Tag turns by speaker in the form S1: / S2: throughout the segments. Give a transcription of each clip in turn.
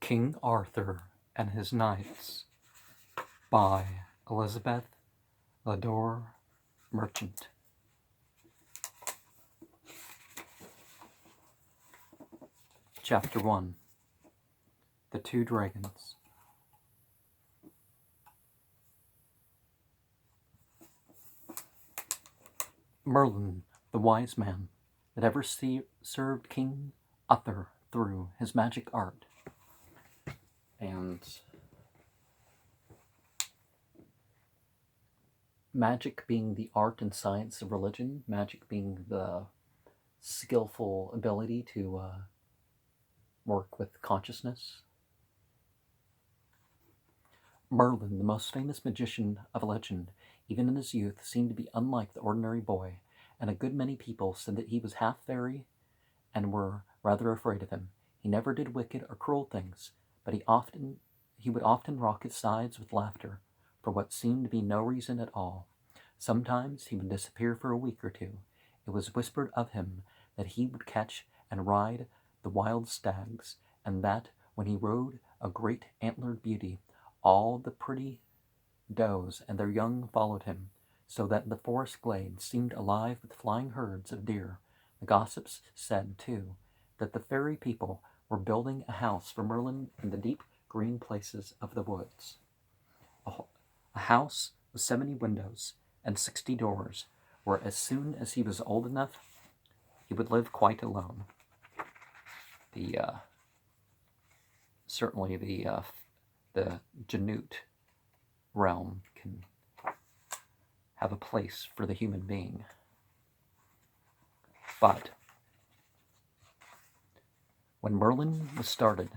S1: King Arthur and His Knights by Elizabeth Lodor Merchant. Chapter 1. The Two Dragons. Merlin, the wise man that ever served King Arthur through his magic art. And magic being the art and science of religion, magic being the skillful ability to work with consciousness. Merlin, the most famous magician of legend, even in his youth, seemed to be unlike the ordinary boy, and a good many people said that he was half fairy and were rather afraid of him. He never did wicked or cruel things, but he would often rock his sides with laughter, for what seemed to be no reason at all. Sometimes he would disappear for a week or two. It was whispered of him that he would catch and ride the wild stags, and that when he rode a great antlered beauty, all the pretty does and their young followed him, so that the forest glades seemed alive with flying herds of deer. The gossips said, too, that the fairy people were building a house for Merlin in the deep green places of the woods. A house with 70 windows and 60 doors, where as soon as he was old enough, he would live quite alone. Certainly the Janute realm can have a place for the human being. But when Merlin was started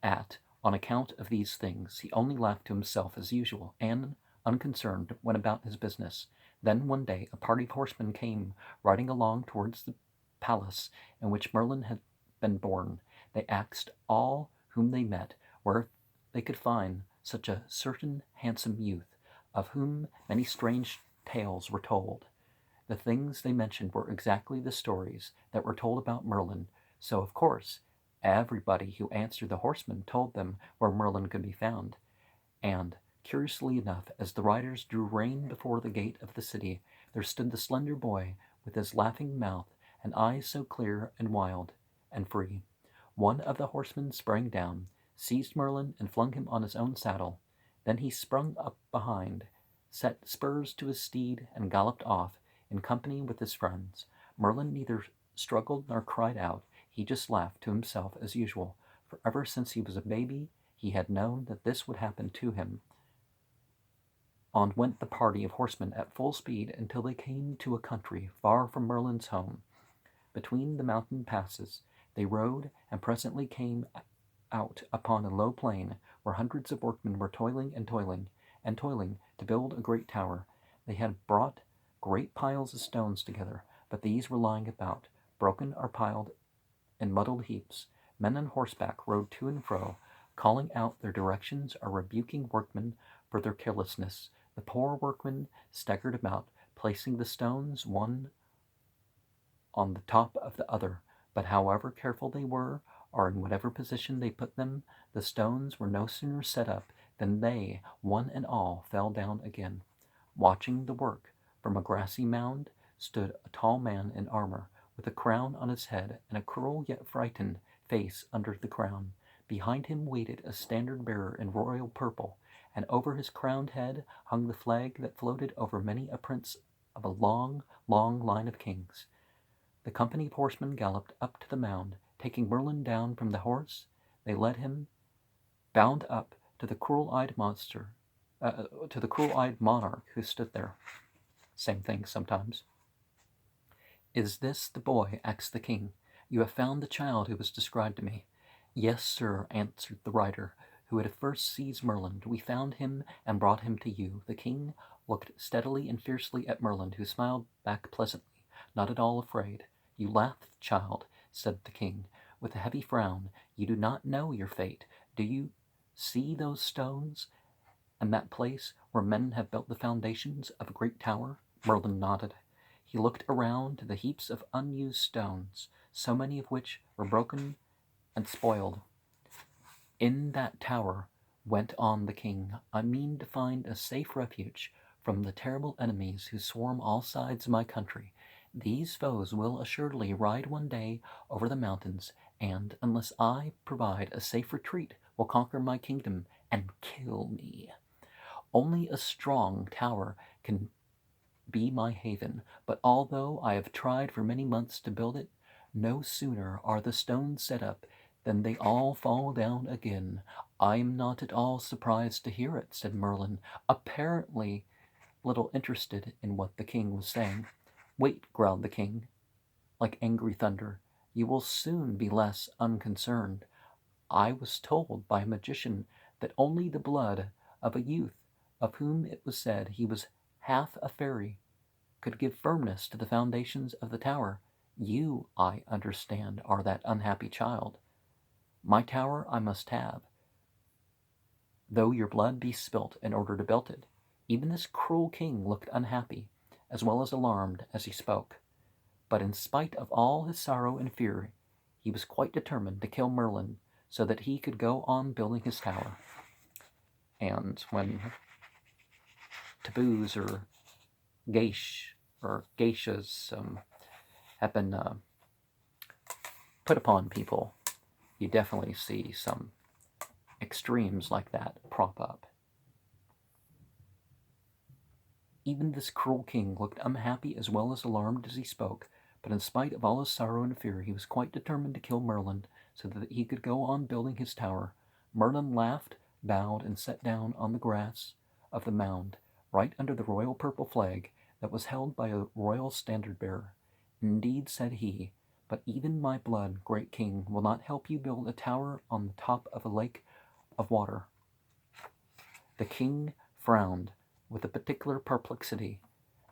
S1: at, on account of these things, he only laughed to himself as usual, and, unconcerned, went about his business. Then one day a party of horsemen came riding along towards the palace in which Merlin had been born. They asked all whom they met where they could find such a certain handsome youth, of whom many strange tales were told. The things they mentioned were exactly the stories that were told about Merlin, so of course everybody who answered the horsemen told them where Merlin could be found. And, curiously enough, as the riders drew rein before the gate of the city, there stood the slender boy with his laughing mouth and eyes so clear and wild and free. One of the horsemen sprang down, seized Merlin, and flung him on his own saddle. Then he sprung up behind, set spurs to his steed, and galloped off, in company with his friends. Merlin neither struggled nor cried out. He just laughed to himself as usual, for ever since he was a baby he had known that this would happen to him. On went the party of horsemen at full speed until they came to a country far from Merlin's home. Between the mountain passes they rode, and presently came out upon a low plain where hundreds of workmen were toiling to build a great tower. They had brought great piles of stones together, but these were lying about, broken or piled in muddled heaps. Men on horseback rode to and fro, calling out their directions or rebuking workmen for their carelessness. The poor workmen staggered about, placing the stones one on the top of the other, but however careful they were, or in whatever position they put them, the stones were no sooner set up than they, one and all, fell down again. Watching the work from a grassy mound stood a tall man in armor, with a crown on his head and a cruel yet frightened face under the crown. Behind him waited a standard-bearer in royal purple, and over his crowned head hung the flag that floated over many a prince of a long, long line of kings. The company of horsemen galloped up to the mound. Taking Merlin down from the horse, they led him, bound up, to the cruel-eyed monarch who stood there. Same thing sometimes. "Is this the boy?" asked the king. "You have found the child who was described to me." "Yes, sir," answered the rider who had first seized Merlin. "We found him and brought him to you." The king looked steadily and fiercely at Merlin, who smiled back pleasantly, not at all afraid. "You laugh, child," said the king, with a heavy frown. "You do not know your fate. Do you see those stones, and that place where men have built the foundations of a great tower?" Merlin nodded. He looked around to the heaps of unused stones, so many of which were broken and spoiled. In that tower, went on the king, I mean to find a safe refuge from the terrible enemies who swarm all sides of my country. These foes will assuredly ride one day over the mountains, and, unless I provide a safe retreat, will conquer my kingdom and kill me. Only a strong tower can be my haven, but although I have tried for many months to build it, no sooner are the stones set up than they all fall down again. I am not at all surprised to hear it, said Merlin, apparently little interested in what the king was saying. Wait, growled the king, like angry thunder. You will soon be less unconcerned. I was told by a magician that only the blood of a youth, of whom it was said he was half a fairy, could give firmness to the foundations of the tower. You, I understand, are that unhappy child. My tower I must have, though your blood be spilt in order to build it. Even this cruel king looked unhappy, as well as alarmed, as he spoke. But in spite of all his sorrow and fear, he was quite determined to kill Merlin so that he could go on building his tower. And when taboos or geishas have been put upon people, you definitely see some extremes like that prop up. Even this cruel king looked unhappy as well as alarmed as he spoke, but in spite of all his sorrow and fear, he was quite determined to kill Merlin so that he could go on building his tower. Merlin laughed, bowed, and sat down on the grass of the mound, right under the royal purple flag that was held by a royal standard-bearer. Indeed, said he, but even my blood, great king, will not help you build a tower on the top of a lake of water. The king frowned with a particular perplexity,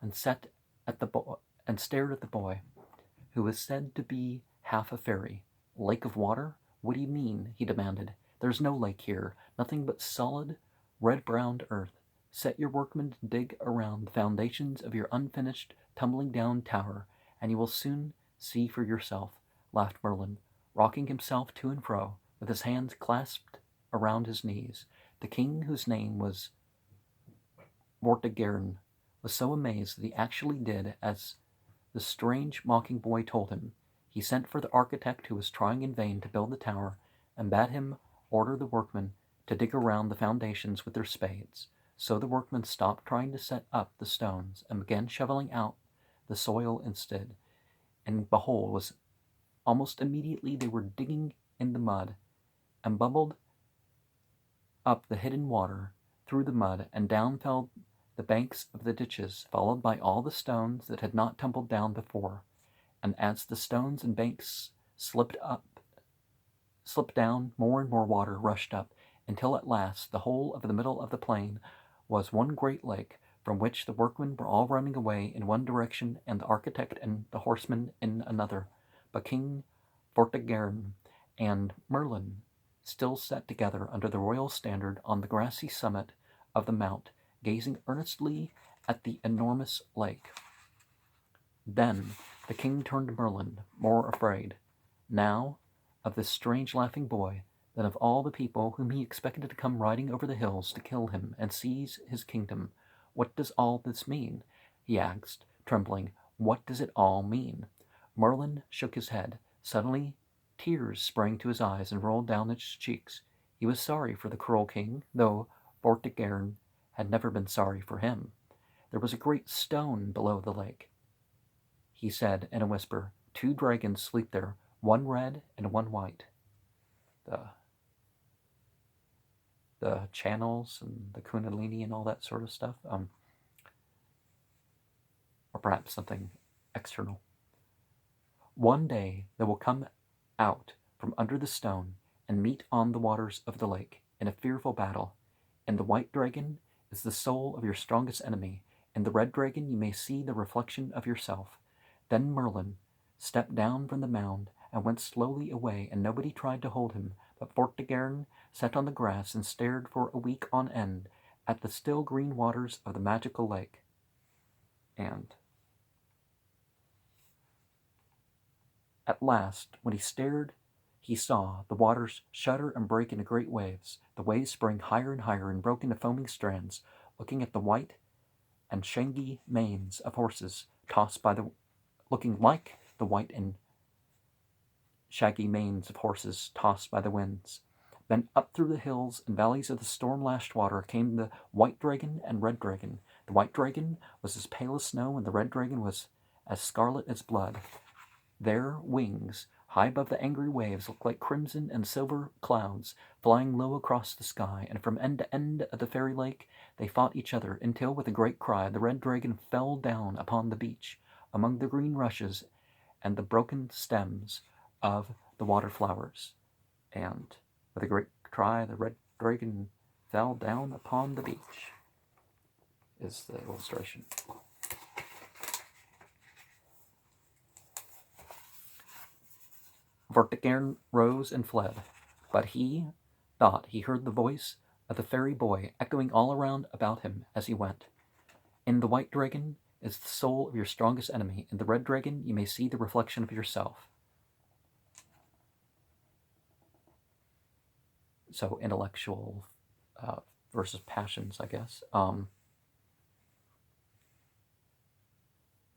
S1: and stared at the boy, who was said to be half a fairy. Lake of water? What do you mean? He demanded. There's no lake here, nothing but solid, red-browned earth. Set your workmen to dig around the foundations of your unfinished, tumbling-down tower, and you will soon see for yourself, laughed Merlin, rocking himself to and fro, with his hands clasped around his knees. The king, whose name was Vortigern, was so amazed that he actually did as the strange mocking boy told him. He sent for the architect who was trying in vain to build the tower, and bade him order the workmen to dig around the foundations with their spades. So the workmen stopped trying to set up the stones and began shoveling out the soil instead. And behold, was almost immediately they were digging in the mud, and bubbled up the hidden water through the mud, and down fell the banks of the ditches, followed by all the stones that had not tumbled down before. And as the stones and banks slipped down, more and more water rushed up, until at last the whole of the middle of the plain was one great lake, from which the workmen were all running away in one direction, and the architect and the horsemen in another. But King Vortigern and Merlin still sat together under the royal standard on the grassy summit of the mount, gazing earnestly at the enormous lake. Then the king turned to Merlin, more afraid, now, of this strange laughing boy than of all the people whom he expected to come riding over the hills to kill him and seize his kingdom. What does all this mean? He asked, trembling. What does it all mean? Merlin shook his head. Suddenly, tears sprang to his eyes and rolled down his cheeks. He was sorry for the cruel king, though Vortigern had never been sorry for him. There was a great stone below the lake, he said in a whisper. 2 dragons sleep there, one red and one white. The channels and the kundalini and all that sort of stuff, or perhaps something external. One day they will come out from under the stone and meet on the waters of the lake in a fearful battle. And the white dragon is the soul of your strongest enemy. In the red dragon you may see the reflection of yourself. Then Merlin stepped down from the mound and went slowly away, and nobody tried to hold him, but Vortigern sat on the grass and stared for a week on end at the still green waters of the magical lake. And at last, when he stared he saw the waters shudder and break into great waves. The waves sprang higher and higher and broke into foaming strands, looking at the white and shaggy manes of horses tossed by the looking like the white and shaggy manes of horses tossed by the winds. Then up through the hills and valleys of the storm-lashed water came the white dragon and red dragon. The white dragon was as pale as snow, and the red dragon was as scarlet as blood. Their wings, high above the angry waves, looked like crimson and silver clouds flying low across the sky, and from end to end of the fairy lake they fought each other, until with a great cry the red dragon fell down upon the beach, among the green rushes and the broken stems of the water flowers. And with a great cry the red dragon fell down upon the beach, is the illustration. Vortigern rose and fled, but he thought he heard the voice of the fairy boy echoing all around about him as he went. In the white dragon is the soul of your strongest enemy. In the red dragon you may see the reflection of yourself. So intellectual versus passions, I guess.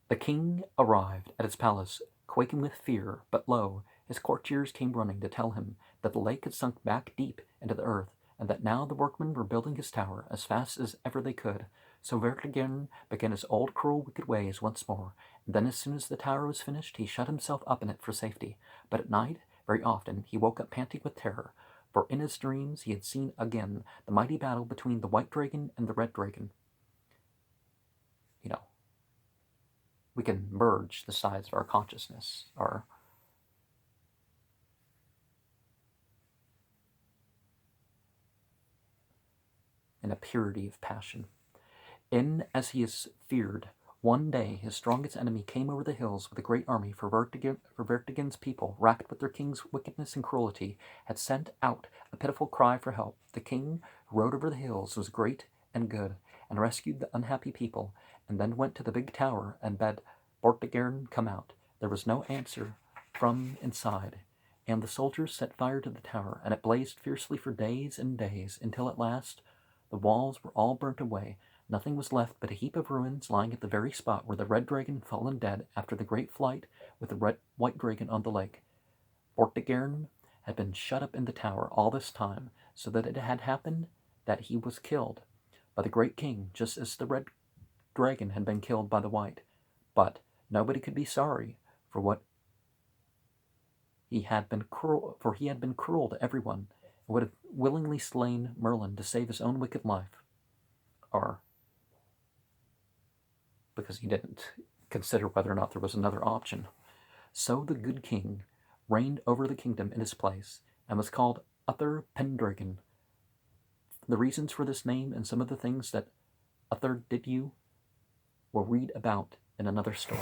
S1: The king arrived at his palace, quaking with fear, but lo, his courtiers came running to tell him that the lake had sunk back deep into the earth, and that now the workmen were building his tower as fast as ever they could. So Vortigern began his old cruel wicked ways once more, and then as soon as the tower was finished he shut himself up in it for safety. But at night, very often, he woke up panting with terror, for in his dreams he had seen again the mighty battle between the white dragon and the red dragon. You know, we can merge the sides of our consciousness, in a purity of passion. As he is feared, one day his strongest enemy came over the hills with a great army, for Vortigern's people, racked with their king's wickedness and cruelty, had sent out a pitiful cry for help. The king, who rode over the hills, was great and good, and rescued the unhappy people, and then went to the big tower and bade Vortigern come out. There was no answer from inside, and the soldiers set fire to the tower, and it blazed fiercely for days and days, until at last the walls were all burnt away. Nothing was left but a heap of ruins lying at the very spot where the red dragon had fallen dead after the great flight with the white dragon on the lake. Vortigern had been shut up in the tower all this time, so that it had happened that he was killed by the great king, just as the red dragon had been killed by the white. But nobody could be sorry for what he had been cruel, for he had been cruel to everyone, and would have willingly slain Merlin to save his own wicked life, or because he didn't consider whether or not there was another option. So the good king reigned over the kingdom in his place, and was called Uther Pendragon. The reasons for this name and some of the things that Uther did you will read about in another story.